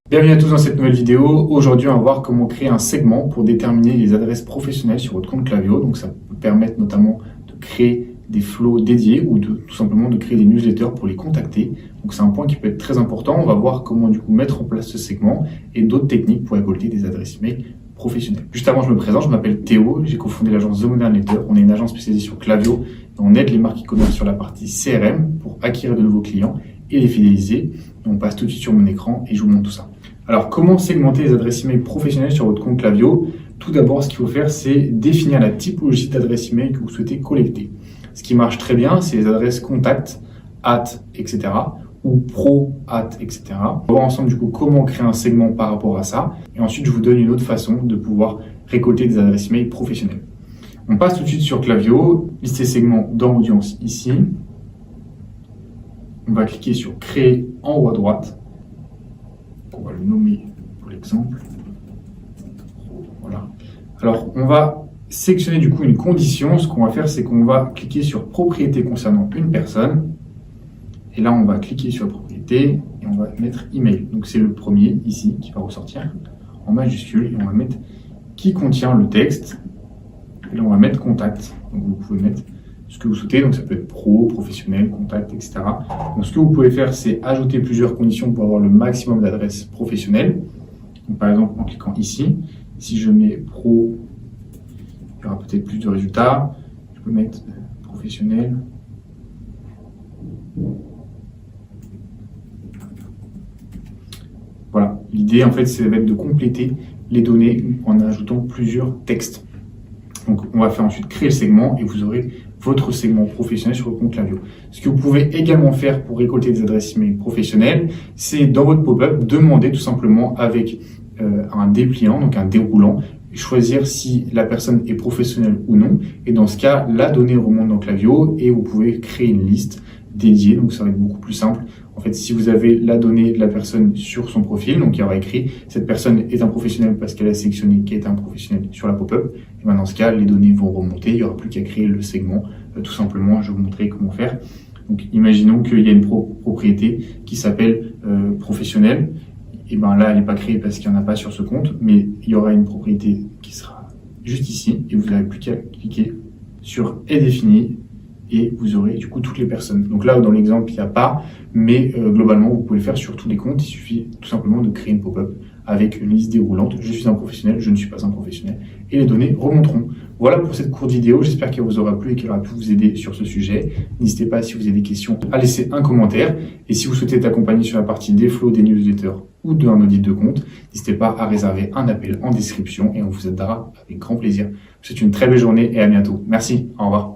Bienvenue à tous dans cette nouvelle vidéo. Aujourd'hui, on va voir comment créer un segment pour déterminer les adresses professionnelles sur votre compte Klaviyo. Donc, ça peut permettre notamment de créer des flows dédiés ou tout simplement de créer des newsletters pour les contacter. Donc, c'est un point qui peut être très important. On va voir comment du coup mettre en place ce segment et d'autres techniques pour récolter des adresses email professionnelles. Juste avant, je me présente. Je m'appelle Théo. J'ai cofondé l'agence The Modern Letter. On est une agence spécialisée sur Klaviyo et on aide les marques e-commerce sur la partie CRM pour acquérir de nouveaux clients et les fidéliser. On passe tout de suite sur mon écran et je vous montre tout ça. Alors, comment segmenter les adresses email professionnelles sur votre compte Klaviyo? Tout d'abord, ce qu'il faut faire, c'est définir la typologie d'adresse email que vous souhaitez collecter. Ce qui marche très bien, c'est les adresses contact, etc. ou pro, etc. On va voir ensemble du coup comment créer un segment par rapport à ça. Et ensuite, je vous donne une autre façon de pouvoir récolter des adresses email professionnelles. On passe tout de suite sur Klaviyo, lister segment dans audience ici. On va cliquer sur créer en haut à droite. On va le nommer pour l'exemple. Voilà. Alors, on va sélectionner du coup une condition. Ce qu'on va faire, c'est qu'on va cliquer sur propriété concernant une personne. Et là, on va cliquer sur propriété et on va mettre email. Donc, c'est le premier ici qui va ressortir en majuscule. Et on va mettre qui contient le texte. Et là, on va mettre contact. Donc, vous pouvez mettre ce que vous souhaitez, donc ça peut être pro, professionnel, contact, etc. Donc ce que vous pouvez faire, c'est ajouter plusieurs conditions pour avoir le maximum d'adresses professionnelles. Donc, par exemple, en cliquant ici, si je mets pro, il y aura peut-être plus de résultats. Je peux mettre professionnel. Voilà, l'idée en fait, c'est de compléter les données en ajoutant plusieurs textes. Donc, on va faire ensuite créer le segment et vous aurez votre segment professionnel sur votre compte Klaviyo. Ce que vous pouvez également faire pour récolter des adresses email professionnelles, c'est dans votre pop-up, demander tout simplement avec un dépliant, donc un déroulant, choisir si la personne est professionnelle ou non. Et dans ce cas, la donnée remonte dans Klaviyo et vous pouvez créer une liste dédiée. Donc, ça va être beaucoup plus simple. En fait, si vous avez la donnée de la personne sur son profil, donc il y aura écrit « cette personne est un professionnel parce qu'elle a sélectionné qu'elle est un professionnel sur la pop-up », et bien dans ce cas, les données vont remonter, il n'y aura plus qu'à créer le segment. Tout simplement, je vais vous montrer comment faire. Donc, imaginons qu'il y a une propriété qui s'appelle professionnel. Et bien là, elle n'est pas créée parce qu'il n'y en a pas sur ce compte, mais il y aura une propriété qui sera juste ici, et vous n'avez plus qu'à cliquer sur « est défini ». Et vous aurez du coup toutes les personnes. Donc là, dans l'exemple, il n'y a pas, mais globalement, vous pouvez le faire sur tous les comptes. Il suffit tout simplement de créer une pop-up avec une liste déroulante. Je suis un professionnel, je ne suis pas un professionnel. Et les données remonteront. Voilà pour cette courte vidéo. J'espère qu'elle vous aura plu et qu'elle aura pu vous aider sur ce sujet. N'hésitez pas, si vous avez des questions, à laisser un commentaire. Et si vous souhaitez être accompagné sur la partie des flows, des newsletters ou d'un audit de compte, n'hésitez pas à réserver un appel en description et on vous aidera avec grand plaisir. Je vous souhaite une très belle journée et à bientôt. Merci. Au revoir.